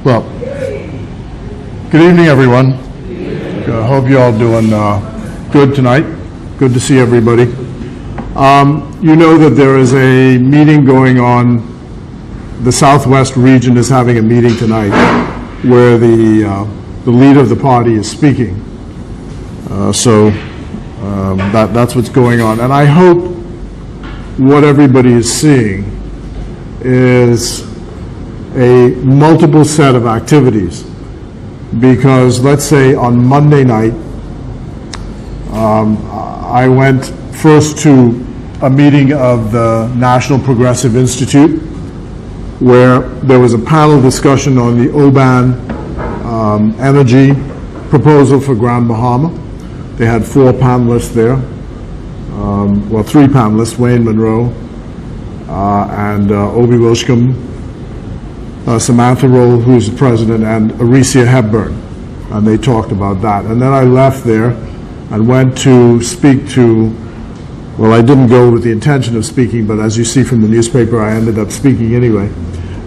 Well, good evening, everyone. I hope you're all doing good tonight. Good to see everybody. You know that there is a meeting going on. The Southwest region is having a meeting tonight where the leader of the party is speaking. That's what's going on. And I hope what everybody is seeing is a multiple set of activities, because let's say on Monday night I went first to a meeting of the National Progressive Institute where there was a panel discussion on the OBAN energy proposal for Grand Bahama. They had 4 panelists there, well, 3 panelists, Wayne Monroe and Obi Wilshcombe, Samantha Roll, who's the president, and Arecia Hepburn, and they talked about that. And then I left there and went to speak to, well, I didn't go with the intention of speaking, but as you see from the newspaper, I ended up speaking anyway.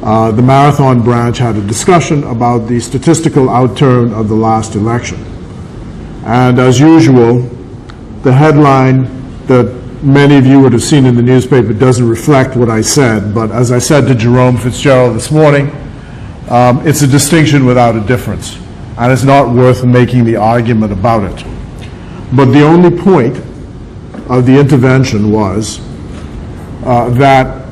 The Marathon branch had a discussion about the statistical outturn of the last election. And as usual, the headline that many of you would have seen in the newspaper doesn't reflect what I said, but as I said to Jerome Fitzgerald this morning, it's a distinction without a difference, and it's not worth making the argument about it. But the only point of the intervention was that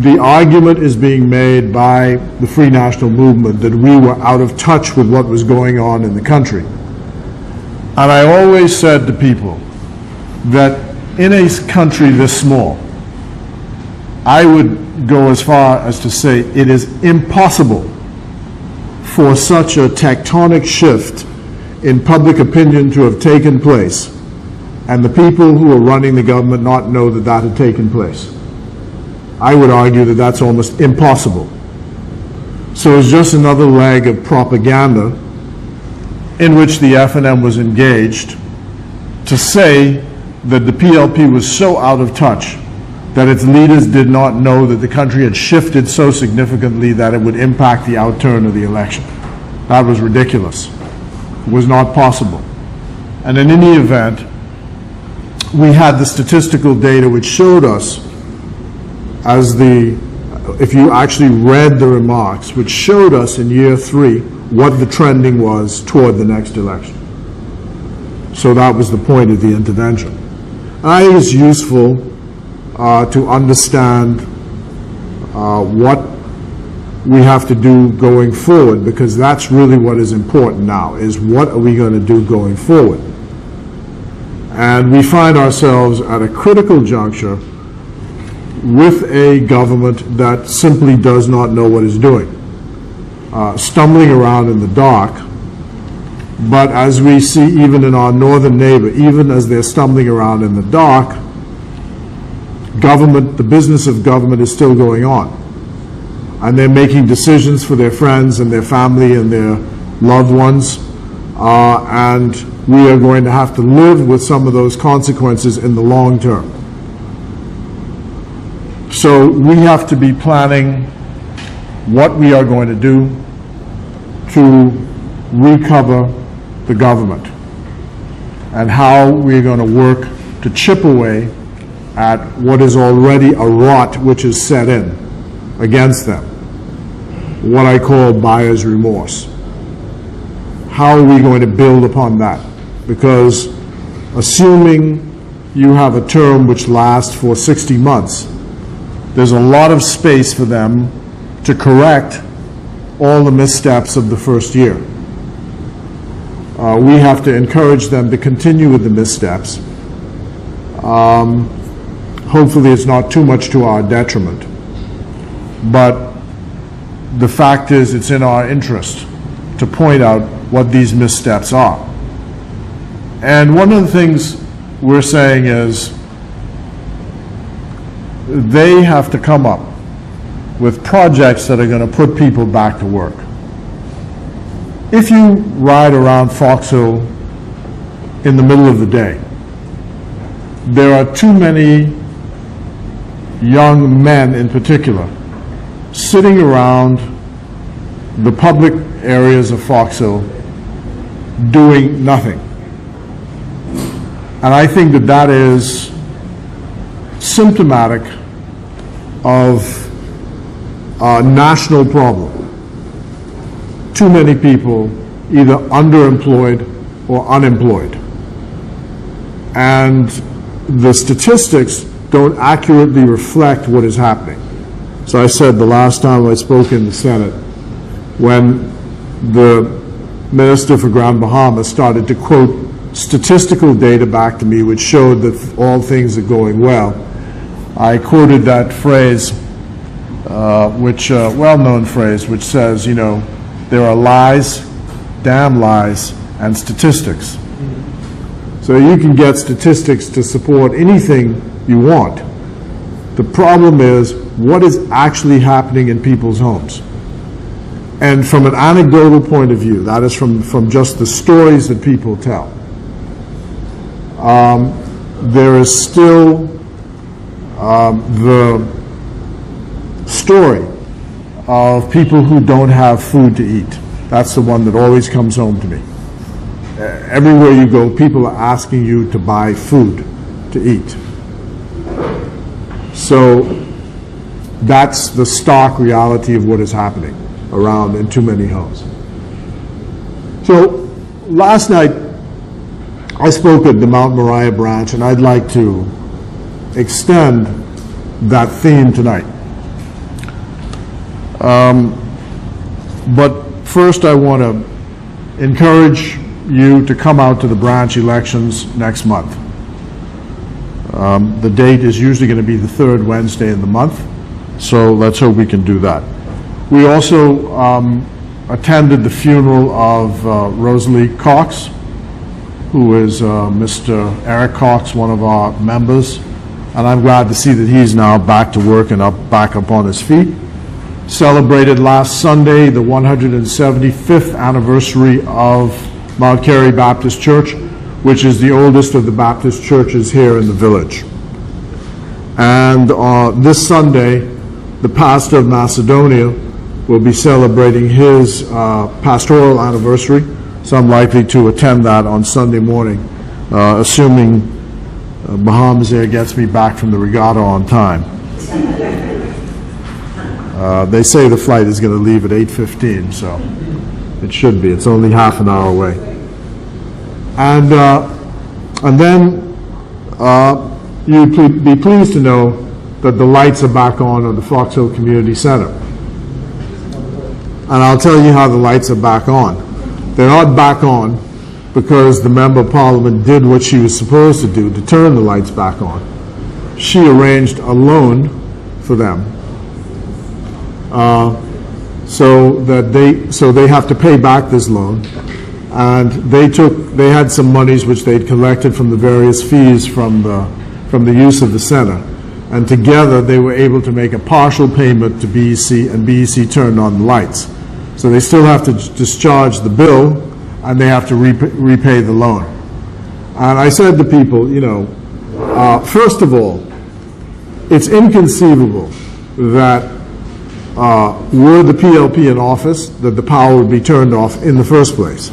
the argument is being made by the Free National Movement that we were out of touch with what was going on in the country. And I always said to people that in a country this small, I would go as far as to say it is impossible for such a tectonic shift in public opinion to have taken place and the people who are running the government not know that that had taken place. I would argue that that's almost impossible. So it's just another leg of propaganda in which the FNM was engaged to say that the PLP was so out of touch that its leaders did not know that the country had shifted so significantly that it would impact the outturn of the election. That was ridiculous. It was not possible. And in any event, we had the statistical data which showed us, if you actually read the remarks, which showed us in year 3 what the trending was toward the next election. So that was the point of the intervention. I think it's useful to understand what we have to do going forward, because that's really what is important now, is what are we going to do going forward. And we find ourselves at a critical juncture with a government that simply does not know what it's doing, stumbling around in the dark. But as we see even in our northern neighbor, even as they're stumbling around in the dark, government, the business of government is still going on. And they're making decisions for their friends and their family and their loved ones. And we are going to have to live with some of those consequences in the long term. So we have to be planning what we are going to do to recover the government and how we're going to work to chip away at what is already a rot which is set in against them, what I call buyer's remorse. How are we going to build upon that? Because assuming you have a term which lasts for 60 months, there's a lot of space for them to correct all the missteps of the first year. We have to encourage them to continue with the missteps. Hopefully it's not too much to our detriment. But the fact is it's in our interest to point out what these missteps are. And one of the things we're saying is they have to come up with projects that are going to put people back to work. If you ride around Fox Hill in the middle of the day, there are too many young men in particular sitting around the public areas of Fox Hill doing nothing. And I think that that is symptomatic of a national problem. Too many people either underemployed or unemployed. And the statistics don't accurately reflect what is happening. So I said the last time I spoke in the Senate, when the Minister for Grand Bahama started to quote statistical data back to me which showed that all things are going well, I quoted that phrase, well-known phrase, which says, you know, there are lies, damn lies, and statistics. So you can get statistics to support anything you want. The problem is what is actually happening in people's homes. And from an anecdotal point of view, that is from just the stories that people tell, there is still the story of people who don't have food to eat. That's the one that always comes home to me. Everywhere you go, people are asking you to buy food to eat. So that's the stark reality of what is happening around in too many homes. So last night I spoke at the Mount Moriah branch, and I'd like to extend that theme tonight. But first I want to encourage you to come out to the branch elections next month. The date is usually going to be the third Wednesday in the month, so let's hope we can do that. We also attended the funeral of Rosalie Cox, who is Mr. Eric Cox, one of our members, and I'm glad to see that he's now back to work and back up on his feet. Celebrated last Sunday the 175th anniversary of Mount Carey Baptist Church, which is the oldest of the Baptist churches here in the village. And this Sunday, the pastor of Macedonia will be celebrating his pastoral anniversary, so I'm likely to attend that on Sunday morning, assuming Bahamas Air gets me back from the regatta on time. They say the flight is going to leave at 8:15, so it should be. It's only half an hour away. And then you'd be pleased to know that the lights are back on at the Fox Hill Community Center. And I'll tell you how the lights are back on. They're not back on because the Member of Parliament did what she was supposed to do to turn the lights back on. She arranged a loan for them so they have to pay back this loan. And they had some monies which they'd collected from the various fees from the use of the center, and together they were able to make a partial payment to BEC, and BEC turned on the lights. So they still have to discharge the bill, and they have to repay the loan. And I said to people, you know, first of all, it's inconceivable that were the PLP in office, that the power would be turned off in the first place.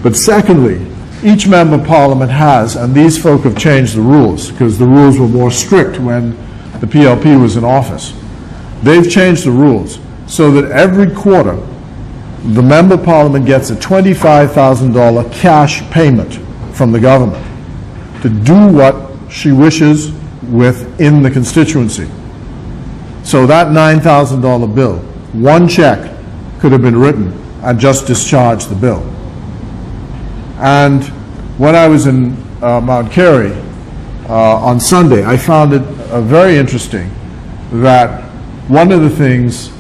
But secondly, each member of parliament has, and these folk have changed the rules because the rules were more strict when the PLP was in office. They've changed the rules so that every quarter the member of parliament gets a $25,000 cash payment from the government to do what she wishes within the constituency. So that $9,000 bill, one check could have been written and just discharged the bill. And when I was in Mount Carey on Sunday, I found it very interesting that one of the things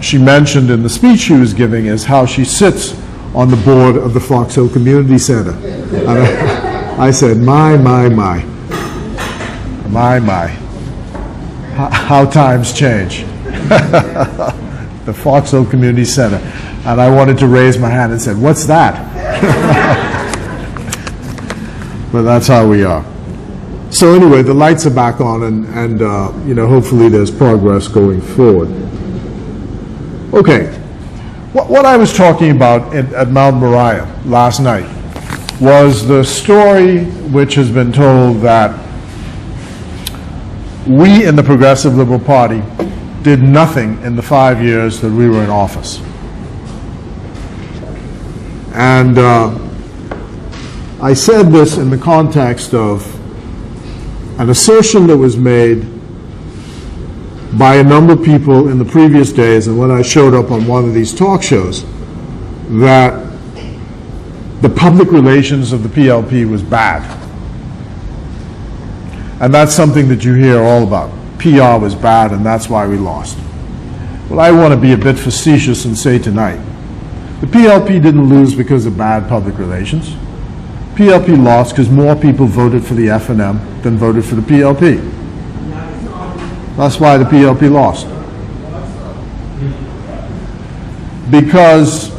she mentioned in the speech she was giving is how she sits on the board of the Fox Hill Community Center. And I said, my. How times change. The Fox Hill Community Center. And I wanted to raise my hand and said, what's that? But that's how we are. So anyway, the lights are back on, and you know, hopefully there's progress going forward. Okay, What I was talking about at Mount Moriah last night was the story which has been told that we in the Progressive Liberal Party did nothing in the 5 years that we were in office. And I said this in the context of an assertion that was made by a number of people in the previous days, and when I showed up on one of these talk shows, that the public relations of the PLP was bad. And that's something that you hear all about. PR was bad, and that's why we lost. Well, I want to be a bit facetious and say tonight, the PLP didn't lose because of bad public relations. PLP lost because more people voted for the F&M than voted for the PLP. That's why the PLP lost. Because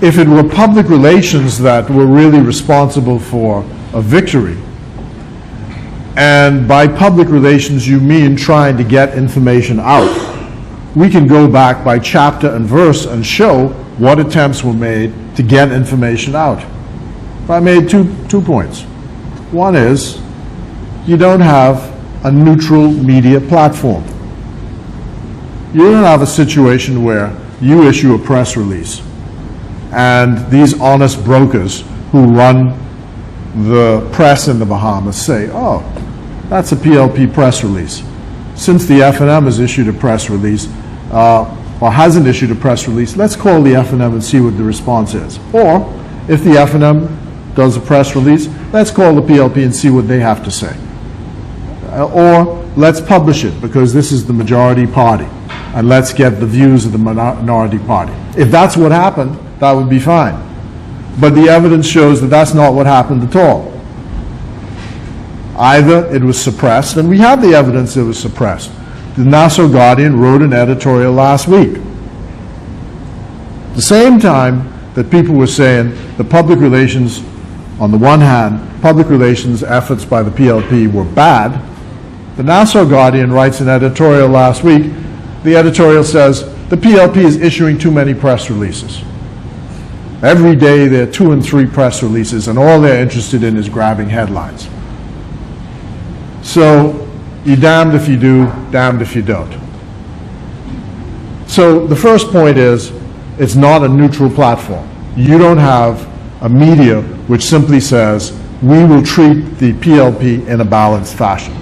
if it were public relations that were really responsible for a victory, and by public relations you mean trying to get information out, we can go back by chapter and verse and show what attempts were made to get information out. I made two points. One is, you don't have a neutral media platform. You don't have a situation where you issue a press release and these honest brokers who run the press in the Bahamas say, oh, that's a PLP press release. Since the F&M has issued a press release, or hasn't issued a press release, let's call the F&M and see what the response is. Or, if the F&M does a press release, let's call the PLP and see what they have to say. Or, let's publish it, because this is the majority party, and let's get the views of the minority party. If that's what happened, that would be fine. But the evidence shows that that's not what happened at all. Either it was suppressed, and we have the evidence it was suppressed. The Nassau Guardian wrote an editorial last week. At the same time that people were saying the public relations, on the one hand, public relations efforts by the PLP were bad, the Nassau Guardian writes an editorial last week. The editorial says the PLP is issuing too many press releases. Every day there are 2 and 3 press releases, and all they're interested in is grabbing headlines. So you're damned if you do, damned if you don't. So the first point is, it's not a neutral platform. You don't have a media which simply says, we will treat the PLP in a balanced fashion.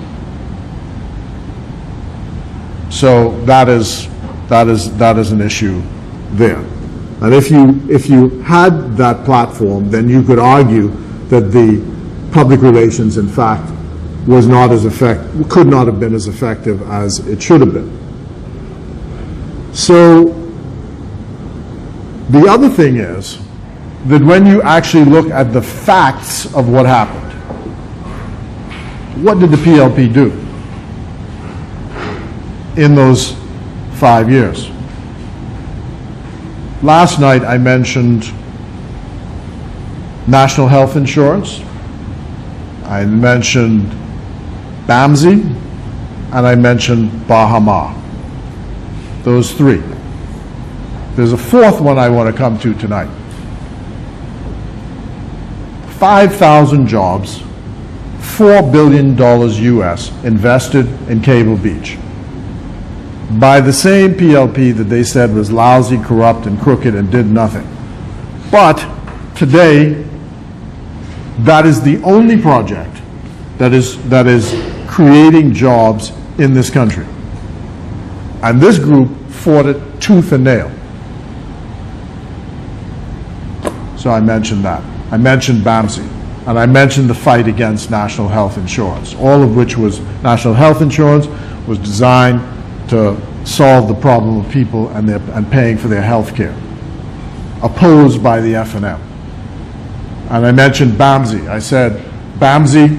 So that is an issue there. And if you had that platform, then you could argue that the public relations, in fact, was not as could not have been as effective as it should have been. So the other thing is that when you actually look at the facts of what happened, what did the PLP do in those 5 years? Last night I mentioned national health insurance, I mentioned BAMSI, and I mentioned Bahama. Those 3. There's a 4th one I want to come to tonight. 5,000 jobs, $4 billion US invested in Cable Beach by the same PLP that they said was lousy, corrupt, and crooked and did nothing. But today, that is the only project that is creating jobs in this country. And this group fought it tooth and nail. So I mentioned that. I mentioned BAMSI. And I mentioned the fight against national health insurance, all of which was, national health insurance was designed to solve the problem of people and paying for their health care, opposed by the F&M. And I mentioned BAMSI. I said, BAMSI,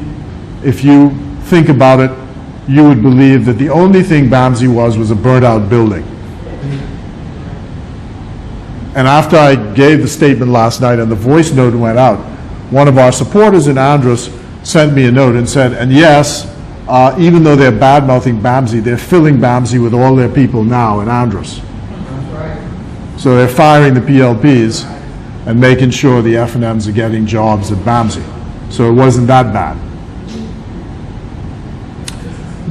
if you think about it, you would believe that the only thing BAMSI was a burnt out building. And after I gave the statement last night and the voice note went out, one of our supporters in Andros sent me a note and said, and yes, even though they're bad-mouthing BAMSI, they're filling BAMSI with all their people now in Andros. So they're firing the PLPs and making sure the F&Ms are getting jobs at BAMSI. So it wasn't that bad.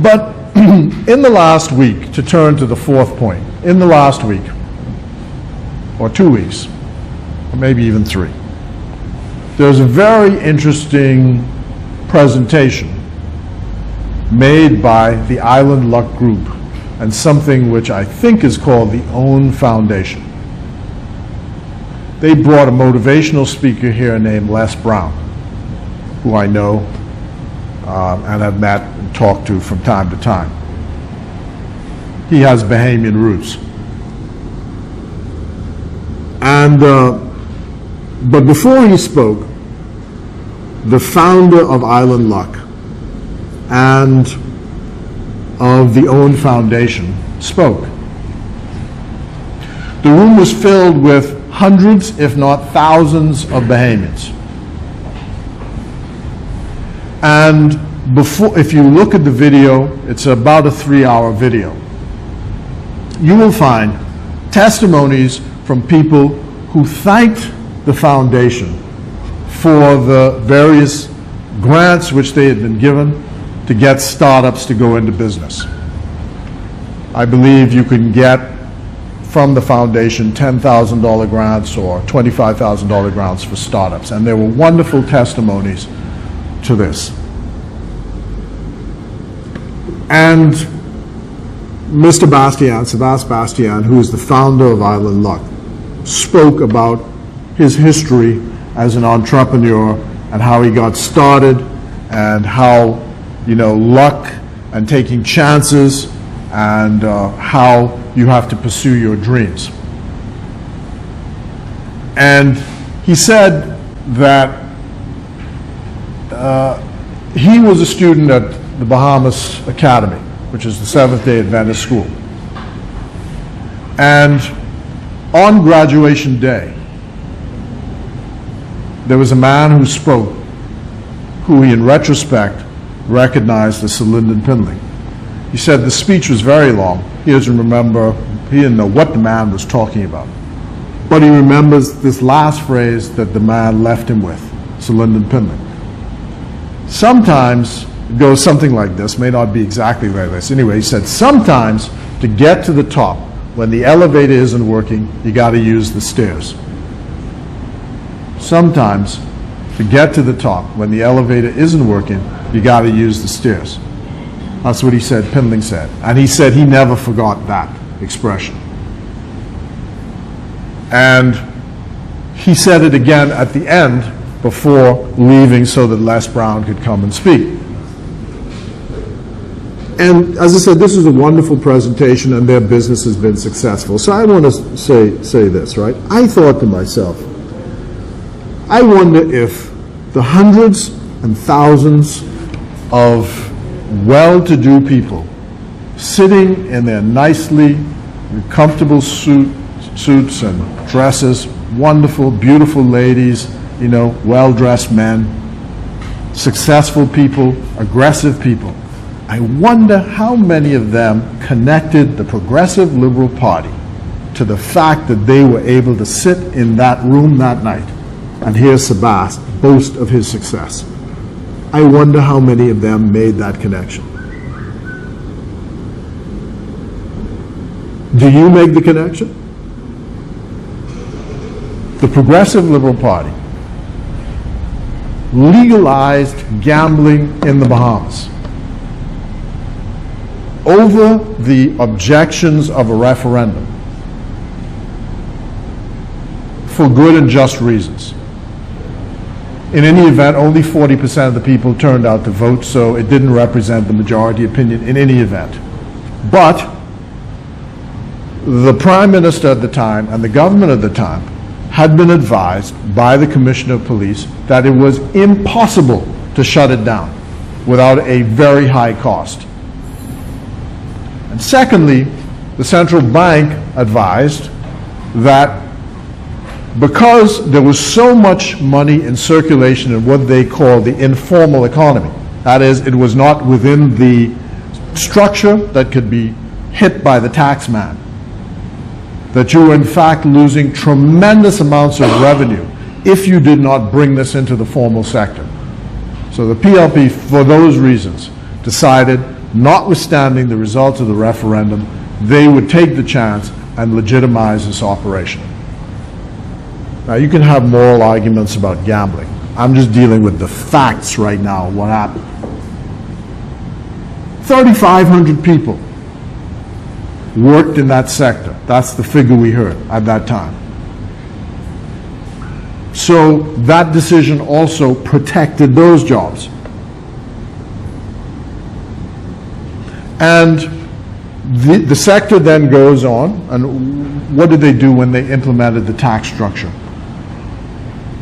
But in the last week, to turn to the fourth point, in the last week, or 2 weeks, or maybe even 3, there's a very interesting presentation made by the Island Luck Group and something which I think is called the OWN Foundation. They brought a motivational speaker here named Les Brown, who I know and have met and talked to from time to time. He has Bahamian roots. And, but before he spoke, the founder of Island Luck and of the OWN Foundation spoke. The room was filled with hundreds, if not thousands, of Bahamians. And if you look at the video, it's about a 3-hour video. You will find testimonies from people who thanked the foundation for the various grants which they had been given to get startups to go into business. I believe you can get from the foundation $10,000 grants or $25,000 grants for startups, and there were wonderful testimonies to this. And Mr. Bastian, Sebass Bastian, who is the founder of Island Luck, spoke about his history as an entrepreneur and how he got started and how, you know, luck and taking chances and how you have to pursue your dreams. And he said that he was a student at the Bahamas Academy, which is the Seventh-day Adventist school. And on graduation day, there was a man who spoke, who he in retrospect recognized as Sir Lyndon Pindling. He said the speech was very long. He doesn't remember, he didn't know what the man was talking about. But he remembers this last phrase that the man left him with, Sir Lyndon Pindling. Sometimes it goes something like this, may not be exactly like this. Anyway, he said, sometimes to get to the top, when the elevator isn't working, you got to use the stairs. Sometimes to get to the top, when the elevator isn't working, you got to use the stairs. That's what he said, Pindling said. And he said he never forgot that expression. And he said it again at the end before leaving so that Les Brown could come and speak. And as I said, this is a wonderful presentation and their business has been successful. So I want to say this, right? I thought to myself, I wonder if the hundreds and thousands of well-to-do people sitting in their nicely comfortable suits and dresses, wonderful, beautiful ladies, you know, well-dressed men, successful people, aggressive people. I wonder how many of them connected the Progressive Liberal Party to the fact that they were able to sit in that room that night and hear Sebass boast of his success. I wonder how many of them made that connection. Do you make the connection? The Progressive Liberal Party legalized gambling in the Bahamas over the objections of a referendum for good and just reasons. In any event, only 40% of the people turned out to vote, so it didn't represent the majority opinion in any event. But the Prime Minister at the time and the government at the time had been advised by the Commissioner of Police that it was impossible to shut it down without a very high cost. And secondly, the central bank advised that because there was so much money in circulation in what they call the informal economy, that is, it was not within the structure that could be hit by the tax man, that you were in fact losing tremendous amounts of revenue if you did not bring this into the formal sector. So the PLP, for those reasons, decided, notwithstanding the results of the referendum, they would take the chance and legitimize this operation. Now, you can have moral arguments about gambling. I'm just dealing with the facts right now, what happened. 3,500 people worked in that sector. That's the figure we heard at that time. So that decision also protected those jobs. And the sector then goes on, and what did they do when they implemented the tax structure?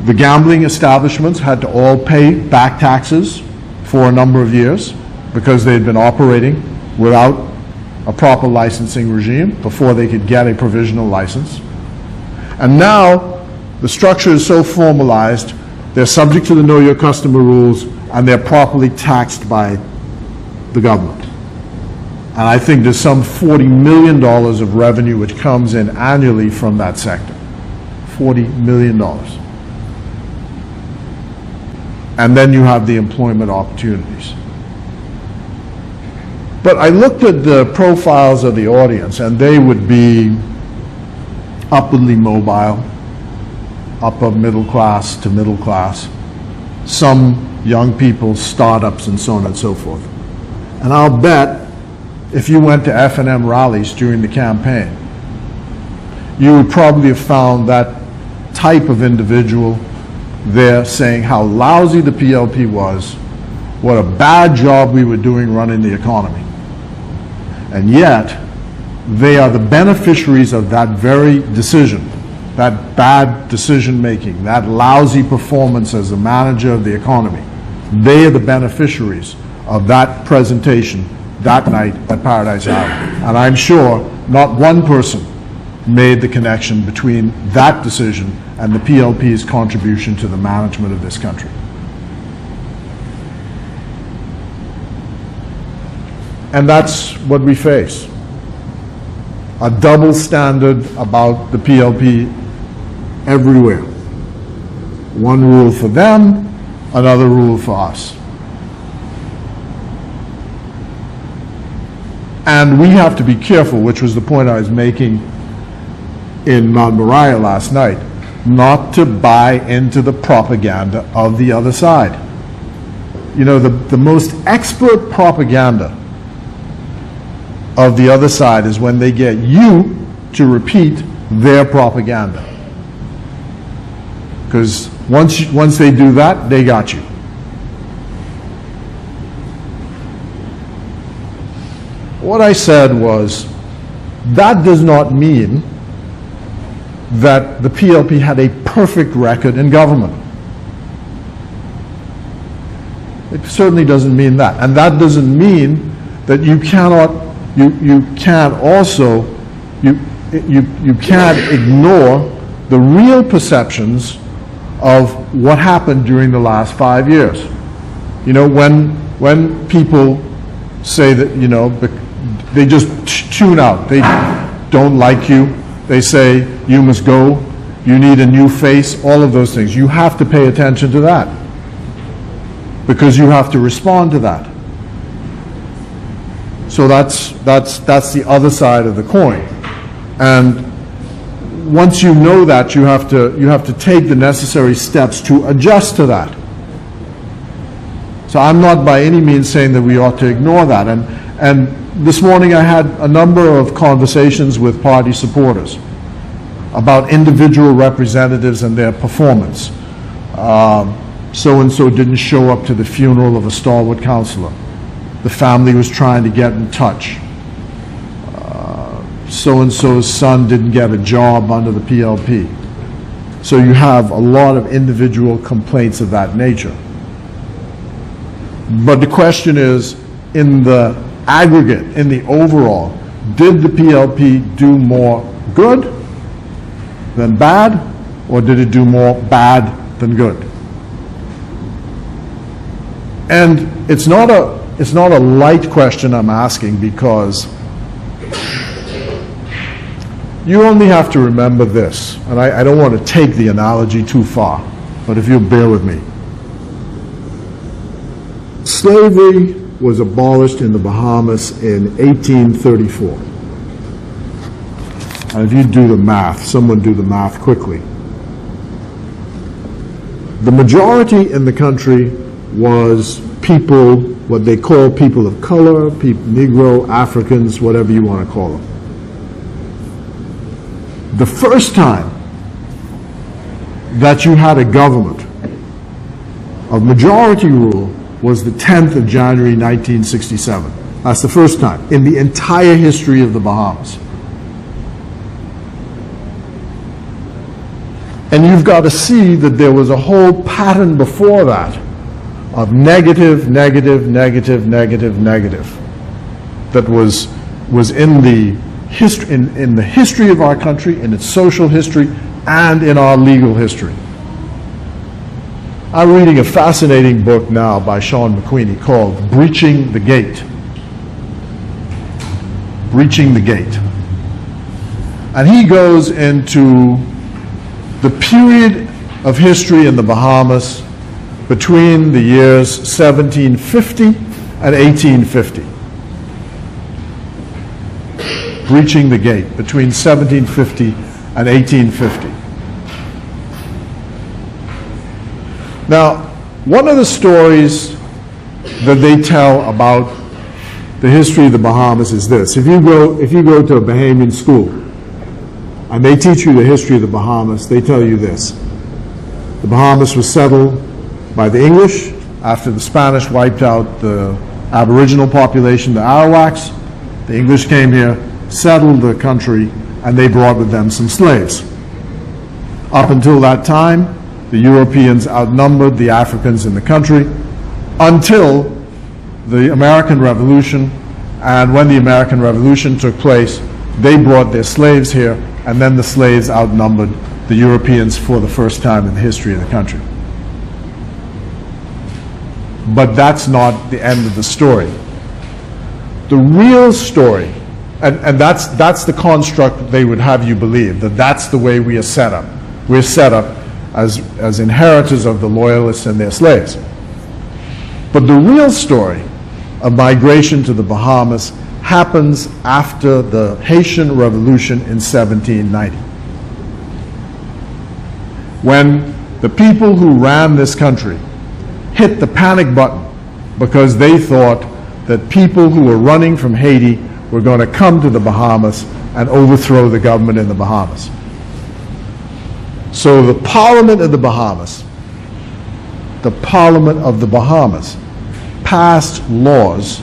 The gambling establishments had to all pay back taxes for a number of years because they had been operating without a proper licensing regime before they could get a provisional license. And now the structure is so formalized, they're subject to the Know Your Customer rules, and they're properly taxed by the government. And I think there's some $40 million of revenue which comes in annually from that sector. $40 million. And then you have the employment opportunities. But I looked at the profiles of the audience, and they would be upwardly mobile, upper middle class to middle class, some young people, startups, and so on and so forth. And I'll bet if you went to F&M rallies during the campaign, you would probably have found that type of individual there saying how lousy the PLP was, what a bad job we were doing running the economy. And yet, they are the beneficiaries of that very decision, that bad decision making, that lousy performance as the manager of the economy. They are the beneficiaries of that presentation that night at Paradise Island. And I'm sure not one person made the connection between that decision and the PLP's contribution to the management of this country. And that's what we face. A double standard about the PLP everywhere. One rule for them, another rule for us. And we have to be careful, which was the point I was making in Mount Moriah last night, not to buy into the propaganda of the other side. You know, the most expert propaganda of the other side is when they get you to repeat their propaganda. Because once they do that, they got you. What I said was, that does not mean that the PLP had a perfect record in government. It certainly doesn't mean that. And that doesn't mean that you cannot, you can't ignore the real perceptions of what happened during the last 5 years. You know, when people say that, you know, they just tune out, they don't like you, they say you must go, you need a new face, all of those things. You have to pay attention to that because you have to respond to that. So that's the other side of the coin. And once you know that, you have to take the necessary steps to adjust to that. So I'm not by any means saying that we ought to ignore that. And this morning I had a number of conversations with party supporters about individual representatives and their performance. So-and-so didn't show up to the funeral of a stalwart councillor. The family was trying to get in touch. So-and-so's son didn't get a job under the PLP. So you have a lot of individual complaints of that nature. But the question is, in the aggregate, in the overall, did the PLP do more good than bad, or did it do more bad than good? And it's not a light question I'm asking, because You only have to remember this, and I don't want to take the analogy too far, but if you'll bear with me. Slavery was abolished in the Bahamas in 1834. And if you do the math, someone do the math quickly. The majority in the country was people, what they call people of color, Negro, Africans, whatever you want to call them. The first time that you had a government of majority rule was the 10th of January 1967. That's the first time in the entire history of the Bahamas. And you've got to see that there was a whole pattern before that of negative, negative, negative, negative, negative that was in the history of our country, in its social history, and in our legal history. I'm reading a fascinating book now by Sean McQueenie called Breaching the Gate. Breaching the Gate. And he goes into the period of history in the Bahamas between the years 1750 and 1850. Breaching the Gate, between 1750 and 1850. Now, one of the stories that they tell about the history of the Bahamas is this. If you go to a Bahamian school and they teach you the history of the Bahamas, they tell you this. The Bahamas was settled by the English after the Spanish wiped out the Aboriginal population, the Arawaks. The English came here, settled the country, and they brought with them some slaves. Up until that time, the Europeans outnumbered the Africans in the country until the American Revolution, and when the American Revolution took place, they brought their slaves here, and then the slaves outnumbered the Europeans for the first time in the history of the country. But that's not the end of the story. The real story, and that's the construct they would have you believe, that that's the way we are set up. We're set up as inheritors of the loyalists and their slaves. But the real story of migration to the Bahamas happens after the Haitian Revolution in 1790. When the people who ran this country hit the panic button because they thought that people who were running from Haiti were going to come to the Bahamas and overthrow the government in the Bahamas. So the Parliament of the Bahamas passed laws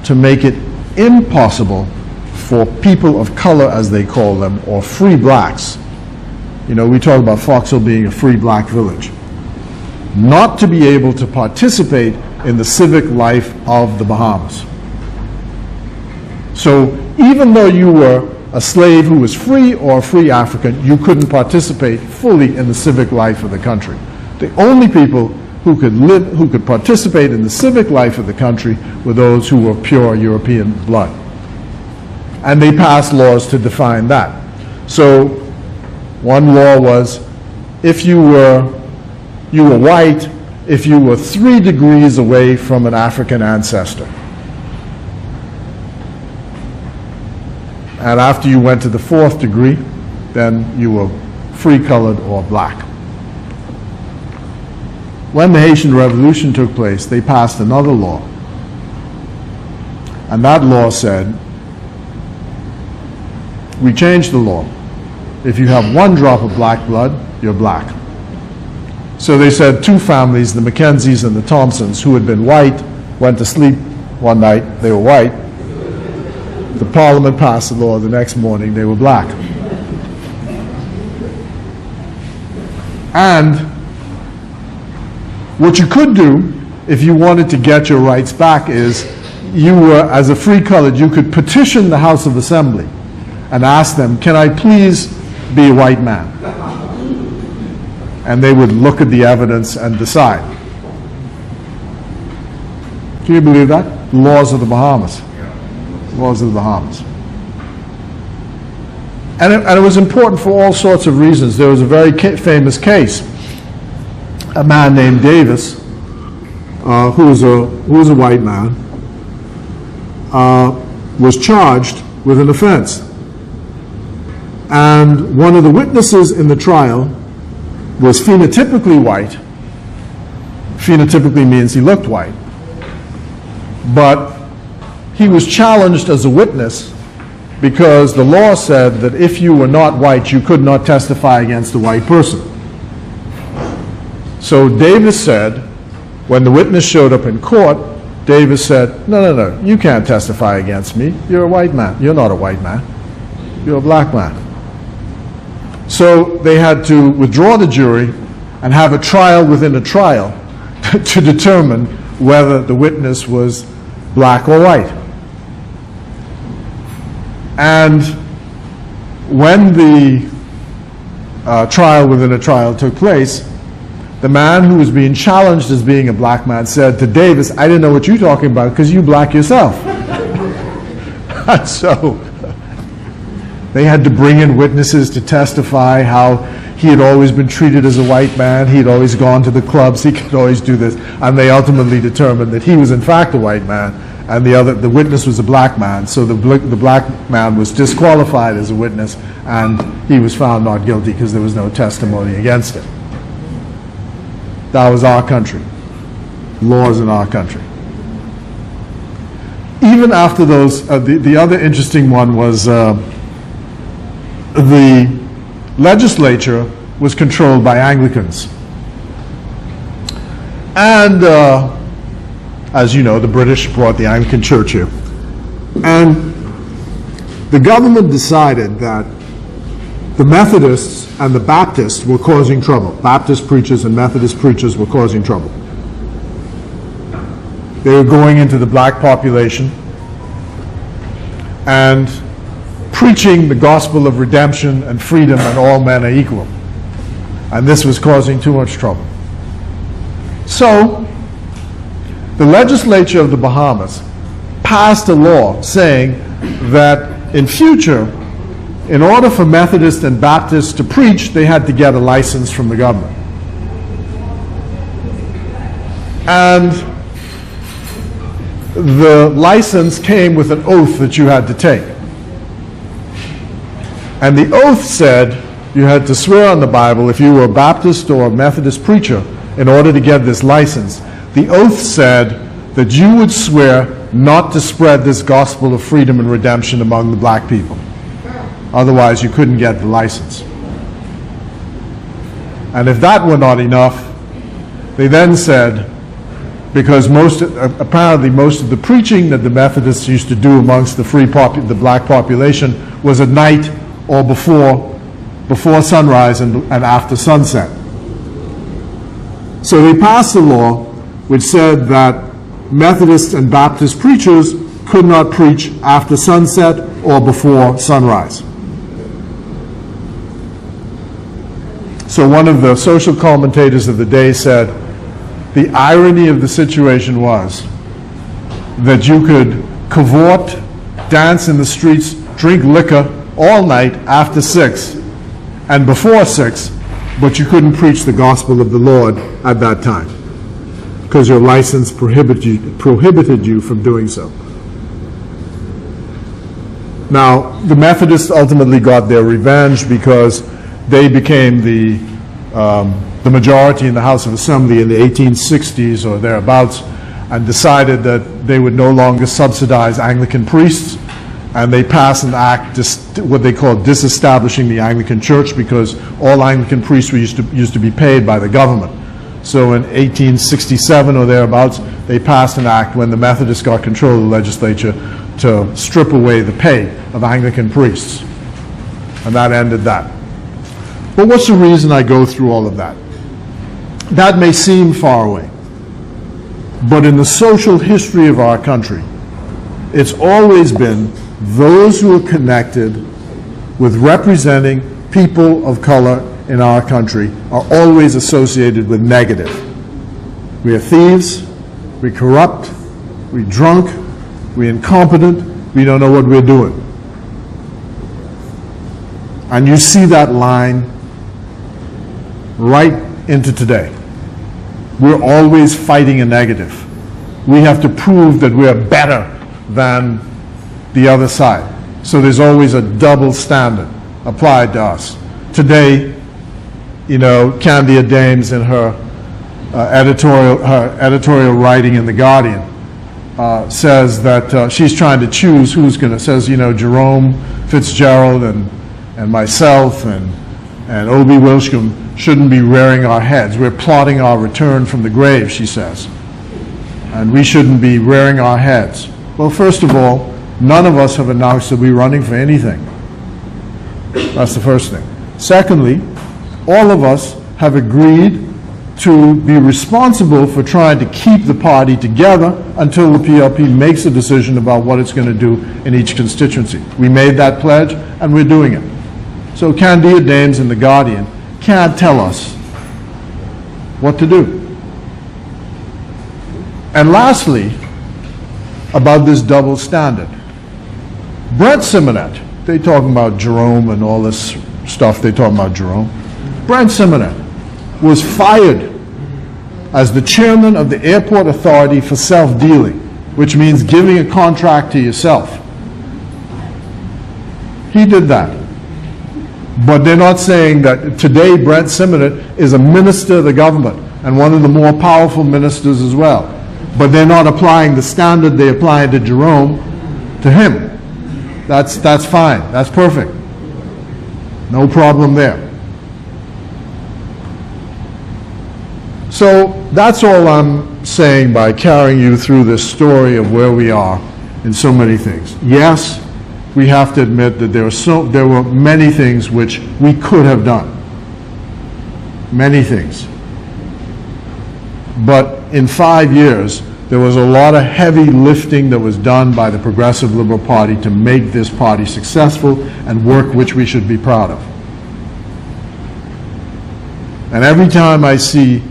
to make it impossible for people of color, as they call them, or free blacks. You know, we talk about Fox Hill being a free black village, not to be able to participate in the civic life of the Bahamas. So even though you were a slave who was free or a free African, you couldn't participate fully in the civic life of the country. The only people who could participate in the civic life of the country were those who were pure European blood. And they passed laws to define that. So one law was, if you were white, if you were 3 degrees away from an African ancestor. And after you went to the 4th degree, then you were free-colored or black. When the Haitian Revolution took place, they passed another law. And that law said, we changed the law. If you have 1 drop of black blood, you're black. So they said 2 families, the Mackenzies and the Thompsons, who had been white, went to sleep one night, they were white. The Parliament passed the law, the next morning they were black. And what you could do, if you wanted to get your rights back, is you were, as a free colored, you could petition the House of Assembly and ask them, can I please be a white man? And they would look at the evidence and decide. Can you believe that? Laws of the Bahamas. Laws of the Bahamas. And it was important for all sorts of reasons. There was a very famous case. A man named Davis, who was a white man, was charged with an offense. And one of the witnesses in the trial was phenotypically white. Phenotypically means he looked white. But he was challenged as a witness because the law said that if you were not white, you could not testify against a white person. So Davis said, when the witness showed up in court, Davis said, no, you can't testify against me. You're a white man. You're not a white man. You're a black man. So they had to withdraw the jury and have a trial within a trial to determine whether the witness was black or white. And when the trial within a trial took place, the man who was being challenged as being a black man said to Davis, I didn't know what you're talking about because you black yourself. And so they had to bring in witnesses to testify how he had always been treated as a white man, he had always gone to the clubs, he could always do this, and they ultimately determined that he was in fact a white man, and the witness was a black man, so the black man was disqualified as a witness, and he was found not guilty because there was no testimony against him. That was our country. Laws in our country. Even after those, the other interesting one was the legislature was controlled by Anglicans. And as you know, the British brought the Anglican Church here. And the government decided that the Methodists and the Baptists were causing trouble. Baptist preachers and Methodist preachers were causing trouble. They were going into the black population and preaching the gospel of redemption and freedom and all men are equal. And this was causing too much trouble. So, the legislature of the Bahamas passed a law saying that in future, in order for Methodists and Baptists to preach, they had to get a license from the government. And the license came with an oath that you had to take. And the oath said you had to swear on the Bible if you were a Baptist or a Methodist preacher in order to get this license. The oath said that you would swear not to spread this gospel of freedom and redemption among the black people. Otherwise, you couldn't get the license. And if that were not enough, they then said, because apparently most of the preaching that the Methodists used to do amongst the black population was at night or before sunrise and after sunset. So they passed a law which said that Methodist and Baptist preachers could not preach after sunset or before sunrise. So one of the social commentators of the day said, the irony of the situation was that you could cavort, dance in the streets, drink liquor all night after 6 and before 6, but you couldn't preach the gospel of the Lord at that time because your license prohibited you from doing so. Now, the Methodists ultimately got their revenge because they became the majority in the House of Assembly in the 1860s or thereabouts and decided that they would no longer subsidize Anglican priests, and they passed an act, what they call disestablishing the Anglican Church, because all Anglican priests used to be paid by the government. So in 1867 or thereabouts, they passed an act when the Methodists got control of the legislature to strip away the pay of Anglican priests. And that ended that. But what's the reason I go through all of that? That may seem far away, but in the social history of our country, it's always been those who are connected with representing people of color in our country are always associated with negative. We are thieves, we corrupt, we drunk, we incompetent, we don't know what we're doing. And you see that line right into today. We're always fighting a negative. We have to prove that we're better than the other side. So there's always a double standard applied to us. Today, you know, Candia Dames in her editorial writing in The Guardian says that she's trying to choose who's going to, says, you know, Jerome Fitzgerald and myself and Obie Wilshcombe shouldn't be rearing our heads. We're plotting our return from the grave, she says. And we shouldn't be rearing our heads. Well, first of all, none of us have announced that we're running for anything. That's the first thing. Secondly, all of us have agreed to be responsible for trying to keep the party together until the PLP makes a decision about what it's going to do in each constituency. We made that pledge, and we're doing it. So Candia Dames in The Guardian can't tell us what to do. And lastly, about this double standard. Brent Simonet, they talking about Jerome and all this stuff, they talking about Jerome. Brent Simonet was fired as the chairman of the Airport Authority for self-dealing, which means giving a contract to yourself. He did that. But they're not saying that today Brent Simonet is a minister of the government and one of the more powerful ministers as well. But they're not applying the standard they applied to Jerome to him. That's fine. That's perfect. No problem there. So that's all I'm saying by carrying you through this story of where we are in so many things. Yes, we have to admit that there were many things which we could have done. Many things. But in 5 years, there was a lot of heavy lifting that was done by the Progressive Liberal Party to make this party successful and work which we should be proud of. And every time I see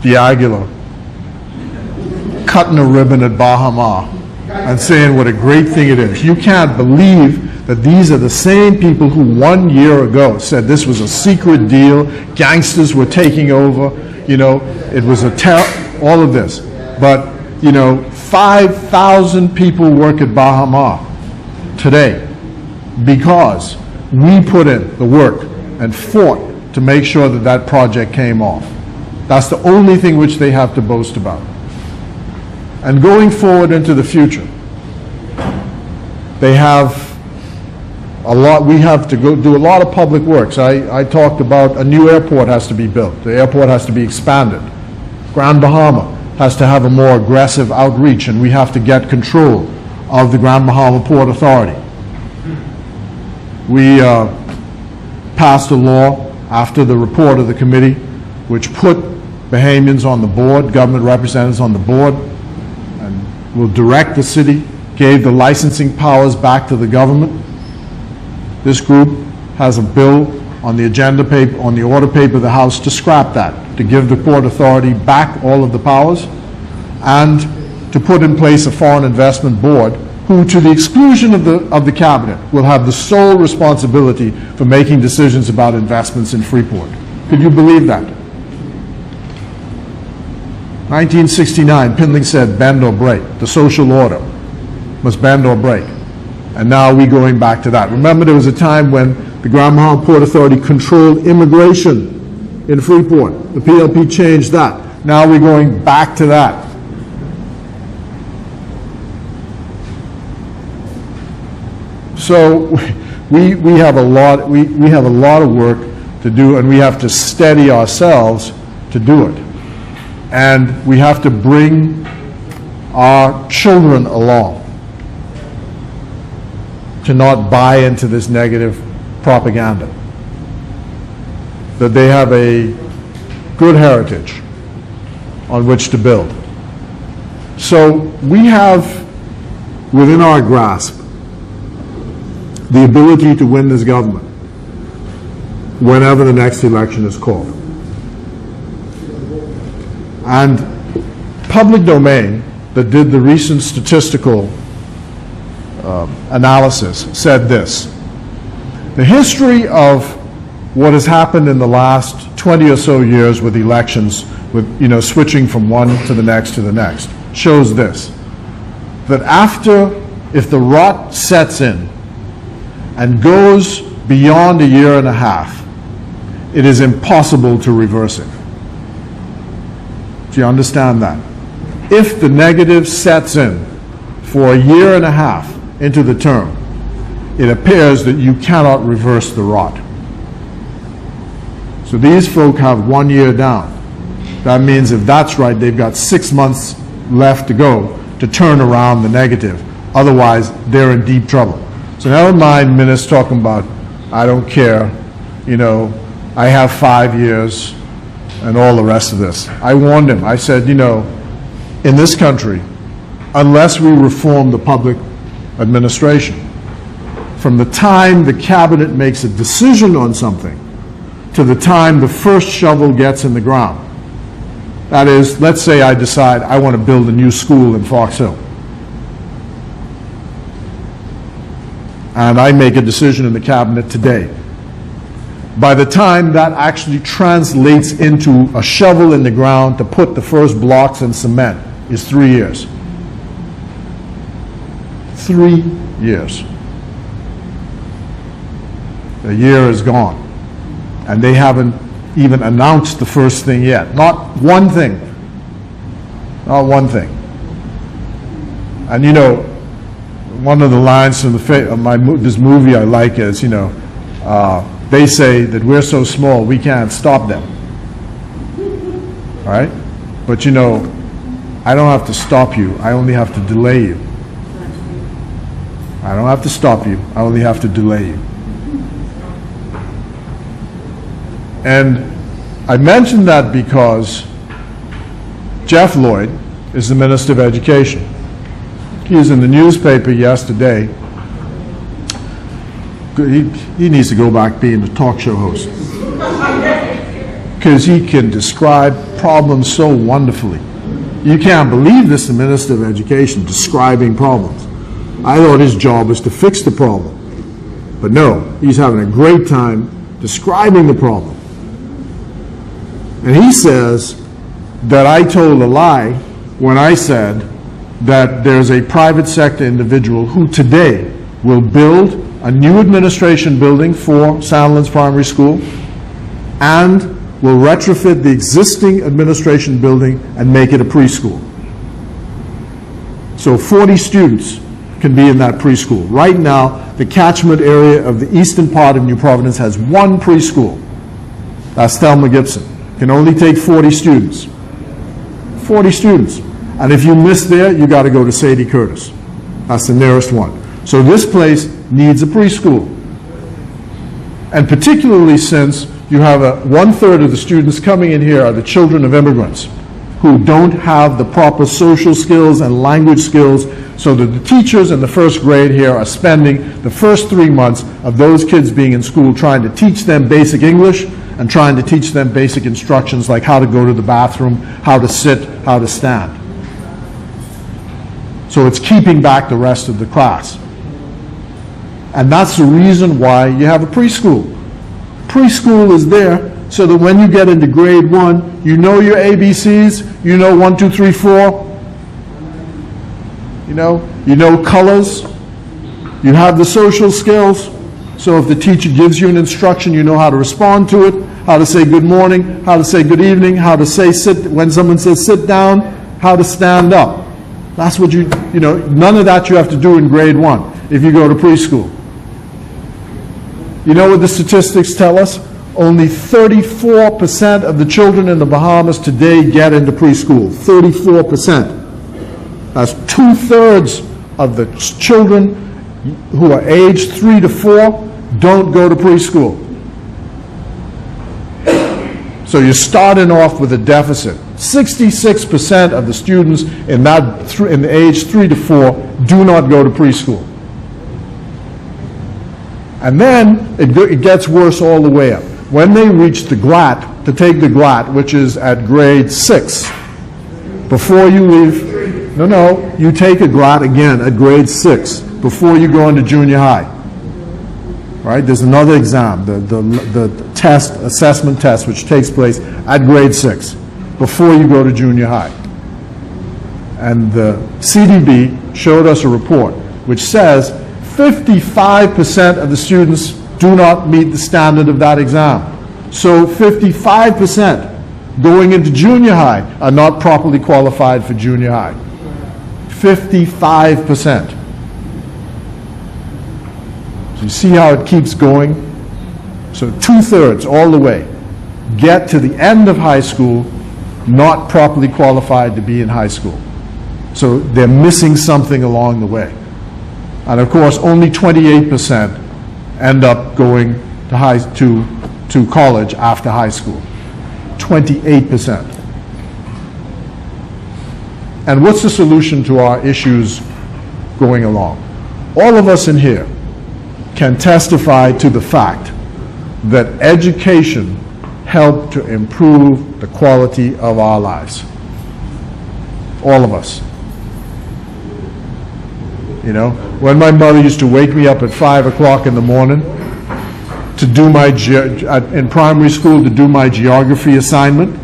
D'Aguilar cutting a ribbon at Bahama and saying what a great thing it is, you can't believe that these are the same people who 1 year ago said this was a secret deal, gangsters were taking over, you know, it was all of this. But, you know, 5,000 people work at Bahama today because we put in the work and fought to make sure that that project came off. That's the only thing which they have to boast about. And going forward into the future, they have a lot, we have to go do a lot of public works. I talked about a new airport has to be built. The airport has to be expanded. Grand Bahama has to have a more aggressive outreach, and we have to get control of the Grand Bahama Port Authority. We passed a law after the report of the committee which put Bahamians on the board, government representatives on the board, and will direct the city, gave the licensing powers back to the government. This group has a bill on the agenda paper, on the order paper of the House to scrap that, to give the Port Authority back all of the powers, and to put in place a foreign investment board who, to the exclusion of the cabinet, will have the sole responsibility for making decisions about investments in Freeport. Could you believe that? 1969, Pindling said, bend or break. The social order must bend or break. And now we're going back to that. Remember, there was a time when the Grand Bahama Port Authority controlled immigration in Freeport. The PLP changed that. Now we're going back to that. So we have a lot of work to do, and we have to steady ourselves to do it. And we have to bring our children along to not buy into this negative propaganda, that they have a good heritage on which to build. So we have within our grasp the ability to win this government whenever the next election is called. And public domain that did the recent statistical analysis said this: The history of what has happened in the last 20 or so years with elections, with switching from one to the next shows this, that if the rot sets in and goes beyond a year and a half, it is impossible to reverse it. Do you understand that? If the negative sets in for a year and a half into the term, it appears that you cannot reverse the rot. So these folk have 1 year down. That means if that's right, they've got 6 months left to go to turn around the negative. Otherwise, they're in deep trouble. So never mind ministers talking about, I don't care, I have 5 years and all the rest of this. I warned him. I said, in this country, unless we reform the public administration, from the time the cabinet makes a decision on something to the time the first shovel gets in the ground, that is, let's say I decide I want to build a new school in Fox Hill, and I make a decision in the cabinet today. By the time that actually translates into a shovel in the ground to put the first blocks in cement is 3 years. 3 years. A year is gone. And they haven't even announced the first thing yet. Not one thing. Not one thing. And one of the lines from this movie I like is, they say that we're so small we can't stop them. All right? But I don't have to stop you. I only have to delay you. I don't have to stop you. I only have to delay you. And I mention that because Jeff Lloyd is the Minister of Education. He was in the newspaper yesterday. He needs to go back being a talk show host, because he can describe problems so wonderfully. You can't believe this, the Minister of Education describing problems. I thought his job was to fix the problem, but no, he's having a great time describing the problem. And he says that I told a lie when I said that there's a private sector individual who today will build a new administration building for Sandlands Primary School and will retrofit the existing administration building and make it a preschool. So 40 students can be in that preschool. Right now, the catchment area of the eastern part of New Providence has one preschool. That's Thelma Gibson. Can only take 40 students. 40 students. And if you miss there, you got to go to Sadie Curtis. That's the nearest one. So this place needs a preschool. And particularly since you have 1/3 of the students coming in here are the children of immigrants who don't have the proper social skills and language skills, so that the teachers in the first grade here are spending the first 3 months of those kids being in school trying to teach them basic English and trying to teach them basic instructions like how to go to the bathroom, how to sit, how to stand. So it's keeping back the rest of the class. And that's the reason why you have a preschool. Preschool is there so that when you get into grade 1, you know your ABCs, you know 1, 2, 3, 4, you know colors, you have the social skills. So if the teacher gives you an instruction, you know how to respond to it, how to say good morning, how to say good evening, how to say sit, when someone says sit down, how to stand up. That's what none of that you have to do in grade 1 if you go to preschool. You know what the statistics tell us? Only 34% of the children in the Bahamas today get into preschool. 34%. That's 2/3 of the children who are aged 3 to 4 don't go to preschool. So you're starting off with a deficit. 66% of the students in the age 3 to 4 do not go to preschool. And then it gets worse all the way up. When they reach the GLAT, to take the GLAT, which is at grade 6, before you leave, you take a GLAT again at grade 6 before you go into junior high. right? There's another exam, the test, assessment test, which takes place at grade 6 before you go to junior high. And the CDB showed us a report which says 55% of the students do not meet the standard of that exam. So 55% going into junior high are not properly qualified for junior high. 55%. So you see how it keeps going? So 2/3 all the way get to the end of high school not properly qualified to be in high school. So they're missing something along the way. And of course, only 28% end up going to college after high school. 28%. And what's the solution to our issues going along? All of us in here can testify to the fact that education helped to improve the quality of our lives. All of us. You know, when my mother used to wake me up at 5 o'clock in the morning to do my, in primary school, to do my geography assignment,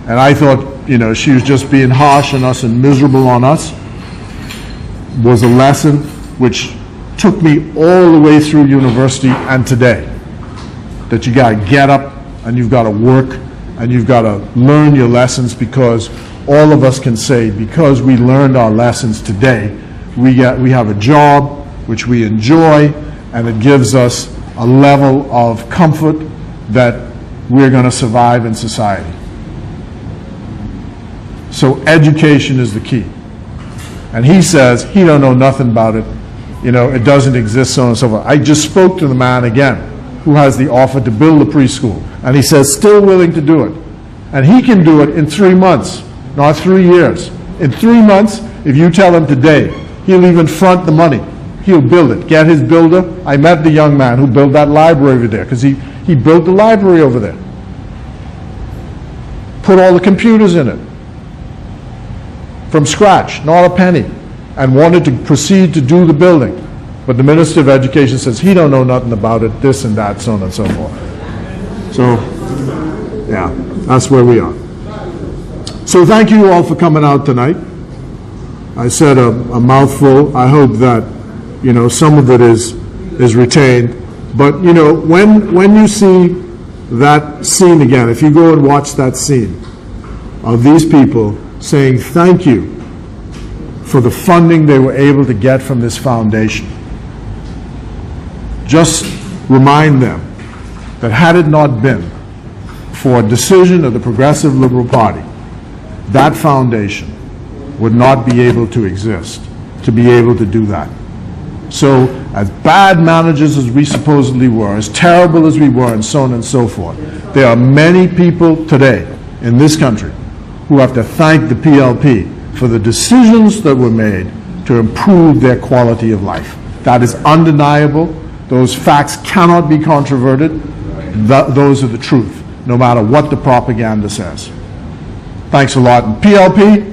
and I thought, you know, she was just being harsh on us and miserable on us, was a lesson which took me all the way through university and today. That you got to get up and you've got to work and you've got to learn your lessons, because all of us can say, because we learned our lessons today, we have a job which we enjoy, and it gives us a level of comfort that we're going to survive in society. So education is the key. And he says he don't know nothing about it. You know, it doesn't exist, so on and so forth. I just spoke to the man again who has the offer to build a preschool. And he says still willing to do it. And he can do it in 3 months, not 3 years. In 3 months, if you tell him today, he'll even front the money. He'll build it. Get his builder. I met the young man who built that library over there, because he built the library over there. Put all the computers in it. From scratch, not a penny, and wanted to proceed to do the building. But the Minister of Education says he don't know nothing about it, this and that, so on and so forth. So, yeah, that's where we are. So thank you all for coming out tonight. I said a mouthful. I hope that, you know, some of it is retained. But, you know, when you see that scene again, if you go and watch that scene of these people saying thank you for the funding they were able to get from this foundation, just remind them that had it not been for a decision of the Progressive Liberal Party, that foundation would not be able to exist, to be able to do that. So as bad managers as we supposedly were, as terrible as we were, and so on and so forth, there are many people today in this country who have to thank the PLP for the decisions that were made to improve their quality of life. That is undeniable. Those facts cannot be controverted. Those are the truth, no matter what the propaganda says. Thanks a lot. And PLP,